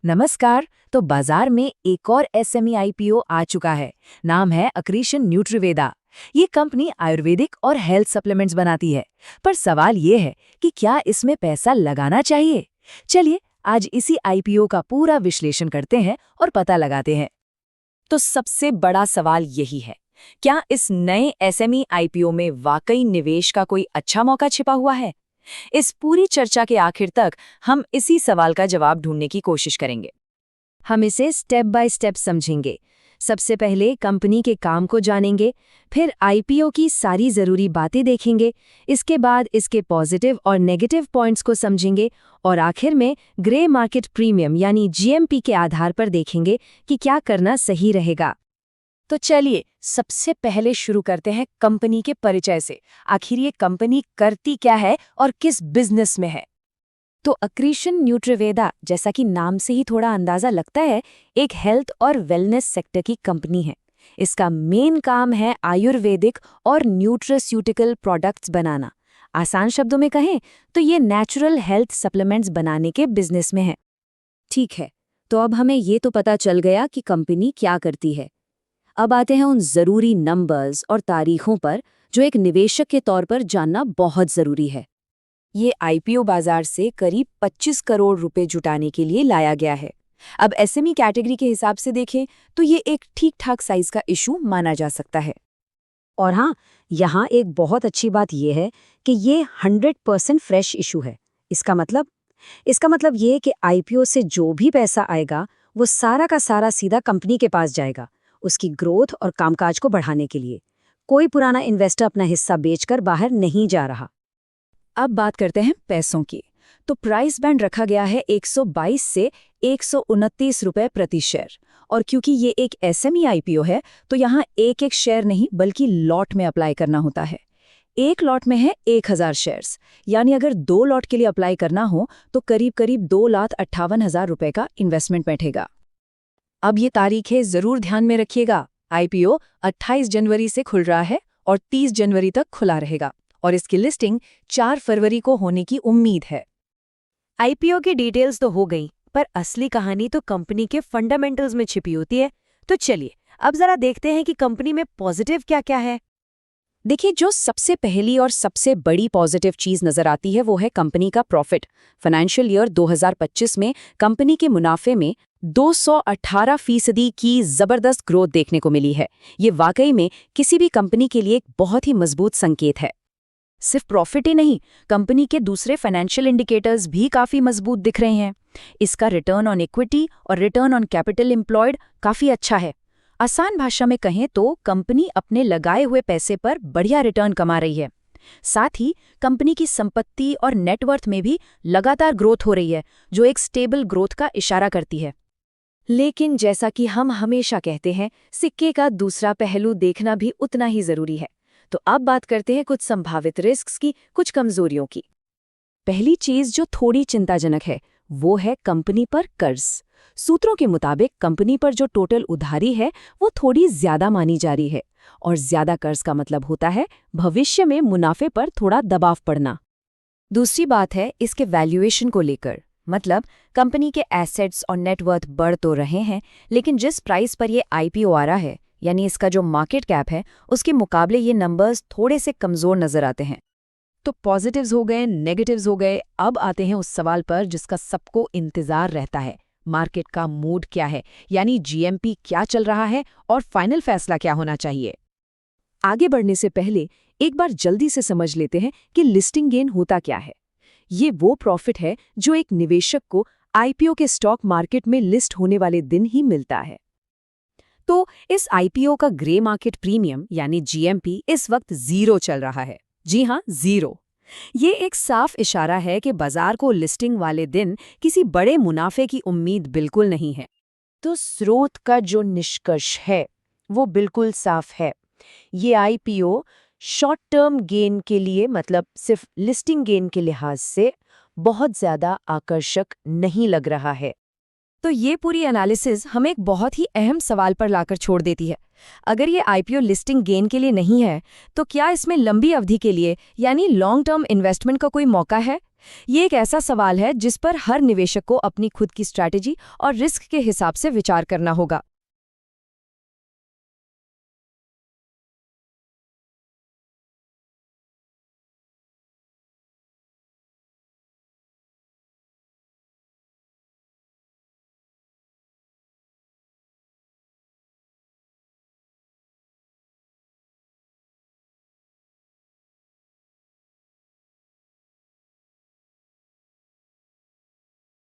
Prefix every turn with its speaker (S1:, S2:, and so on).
S1: नमस्कार। तो बाजार में एक और एसएमई आईपीओ आ चुका है। नाम है अक्रीशन न्यूट्रीवेदा। ये कंपनी आयुर्वेदिक और हेल्थ सप्लीमेंट्स बनाती है। पर सवाल ये है कि क्या इसमें पैसा लगाना चाहिए। चलिए आज इसी आईपीओ का पूरा विश्लेषण करते हैं और पता लगाते हैं। तो सबसे बड़ा सवाल यही है, क्या इस नए एसएमई आईपीओ में वाकई निवेश का कोई अच्छा मौका छिपा हुआ है। इस पूरी चर्चा के आखिर तक हम इसी सवाल का जवाब ढूंढने की कोशिश करेंगे। हम इसे स्टेप बाय स्टेप समझेंगे। सबसे पहले कंपनी के काम को जानेंगे, फिर आईपीओ की सारी ज़रूरी बातें देखेंगे, इसके बाद इसके पॉजिटिव और नेगेटिव पॉइंट्स को समझेंगे और आखिर में ग्रे मार्केट प्रीमियम यानी जीएमपी के आधार पर देखेंगे कि क्या करना सही रहेगा। तो चलिए सबसे पहले शुरू करते हैं कंपनी के परिचय से। आखिर ये कंपनी करती क्या है और किस बिजनेस में है। तो अक्रीशन न्यूट्रीवेदा, जैसा कि नाम से ही थोड़ा अंदाजा लगता है, एक हेल्थ और वेलनेस सेक्टर की कंपनी है। इसका मेन काम है आयुर्वेदिक और न्यूट्रास्यूटिकल प्रोडक्ट्स बनाना। आसान शब्दों में कहें तो ये नेचुरल हेल्थ सप्लीमेंट्स बनाने के बिजनेस में है। ठीक है, तो अब हमें ये तो पता चल गया कि कंपनी क्या करती है। अब आते हैं उन ज़रूरी नंबर्स और तारीखों पर जो एक निवेशक के तौर पर जानना बहुत ज़रूरी है। ये आईपीओ बाजार से करीब 25 करोड़ रुपए जुटाने के लिए लाया गया है। अब एसएमई कैटेगरी के हिसाब से देखें तो ये एक ठीक ठाक साइज का इशू माना जा सकता है।
S2: और हाँ, यहाँ एक बहुत अच्छी बात यह है कि ये 100% फ्रेश इशू है। इसका मतलब ये है कि आईपीओ से जो भी पैसा आएगा वो सारा का सारा सीधा कंपनी के पास जाएगा, उसकी ग्रोथ और कामकाज को बढ़ाने के लिए। कोई पुराना इन्वेस्टर अपना हिस्सा बेचकर बाहर नहीं जा रहा।
S1: अब बात करते हैं पैसों की। तो प्राइस बैंड रखा गया है 122 से 129 रुपए प्रति शेयर। और क्योंकि ये एक एसएमई आईपीओ है तो यहाँ एक एक शेयर नहीं बल्कि लॉट में अप्लाई करना होता है। एक लॉट में है 1000 शेयर्स, यानी अगर 2 लॉट के लिए अप्लाई करना हो तो करीब करीब 2,58,000 रुपए का इन्वेस्टमेंट बैठेगा। अब ये तारीखें जरूर ध्यान में रखिएगा। आईपीओ 28 जनवरी से खुल रहा है और 30 जनवरी तक खुला रहेगा और इसकी लिस्टिंग 4 फरवरी को होने की उम्मीद है। आईपीओ की डिटेल्स तो हो गई, पर असली कहानी तो कंपनी के फंडामेंटल्स में छिपी होती है। तो चलिए अब जरा देखते हैं कि कंपनी में पॉजिटिव क्या क्या है। देखिए, जो सबसे पहली और सबसे बड़ी पॉजिटिव चीज नजर आती है वो है कंपनी का प्रॉफिट। फाइनेंशियल ईयर 2025 में कंपनी के मुनाफे में 218% की जबरदस्त ग्रोथ देखने को मिली है। ये वाकई में किसी भी कंपनी के लिए एक बहुत ही मजबूत संकेत है। सिर्फ प्रॉफिट ही नहीं, कंपनी के दूसरे फाइनेंशियल इंडिकेटर्स भी काफी मजबूत दिख रहे हैं। इसका रिटर्न ऑन इक्विटी और रिटर्न ऑन कैपिटल एम्प्लॉयड काफी अच्छा है। आसान भाषा में कहें तो कंपनी अपने लगाए हुए पैसे पर बढ़िया रिटर्न कमा रही है। साथ ही कंपनी की संपत्ति और नेटवर्थ में भी लगातार ग्रोथ हो रही है, जो एक स्टेबल ग्रोथ का इशारा करती है। लेकिन जैसा कि हम हमेशा कहते हैं, सिक्के का दूसरा पहलू देखना भी उतना ही जरूरी है। तो अब बात करते हैं कुछ संभावित रिस्क्स की, कुछ कमजोरियों की। पहली चीज जो थोड़ी चिंताजनक है वो है कंपनी पर कर्ज। सूत्रों के मुताबिक कंपनी पर जो टोटल उधारी है वो थोड़ी ज्यादा मानी जा रही है, और ज्यादा कर्ज का मतलब होता है भविष्य में मुनाफे पर थोड़ा दबाव पड़ना। दूसरी बात है इसके वैल्यूएशन को लेकर। मतलब कंपनी के एसेट्स और नेटवर्थ बढ़ तो रहे हैं, लेकिन जिस प्राइस पर ये आईपीओ आ रहा है, यानी इसका जो मार्केट कैप है, उसके मुकाबले ये नंबर्स थोड़े से कमजोर नजर आते हैं। तो पॉजिटिव्स हो गए, नेगेटिव्स हो गए। अब आते हैं उस सवाल पर जिसका सबको इंतजार रहता है, मार्केट का मूड क्या है, यानी जीएमपी क्या चल रहा है और फाइनल फैसला क्या होना चाहिए। आगे बढ़ने से पहले एक बार जल्दी से समझ लेते हैं कि लिस्टिंग गेन होता क्या है। ये वो प्रॉफिट है जो एक निवेशक को आईपीओ के स्टॉक मार्केट में लिस्ट होने वाले दिन ही मिलता है। तो इस आईपीओ का ग्रे मार्केट प्रीमियम यानी जीएमपी इस वक्त 0 चल रहा है। जी हां, 0। ये एक साफ इशारा है कि बाजार को लिस्टिंग वाले दिन किसी बड़े मुनाफे की उम्मीद बिल्कुल नहीं है। तो स्रोत का जो निष्कर्ष है वो बिल्कुल साफ है। ये आईपीओ शॉर्ट टर्म गेन के लिए, मतलब सिर्फ लिस्टिंग गेन के लिहाज से, बहुत ज्यादा आकर्षक नहीं लग रहा है। तो ये पूरी एनालिसिस हमें एक बहुत ही अहम सवाल पर लाकर छोड़ देती है। अगर ये आईपीओ लिस्टिंग गेन के लिए नहीं है, तो क्या इसमें लंबी अवधि के लिए यानी लॉन्ग टर्म इन्वेस्टमेंट का कोई मौका है? ये एक ऐसा सवाल है जिस पर हर निवेशक को अपनी खुद की स्ट्रैटेजी और रिस्क के हिसाब से विचार करना होगा।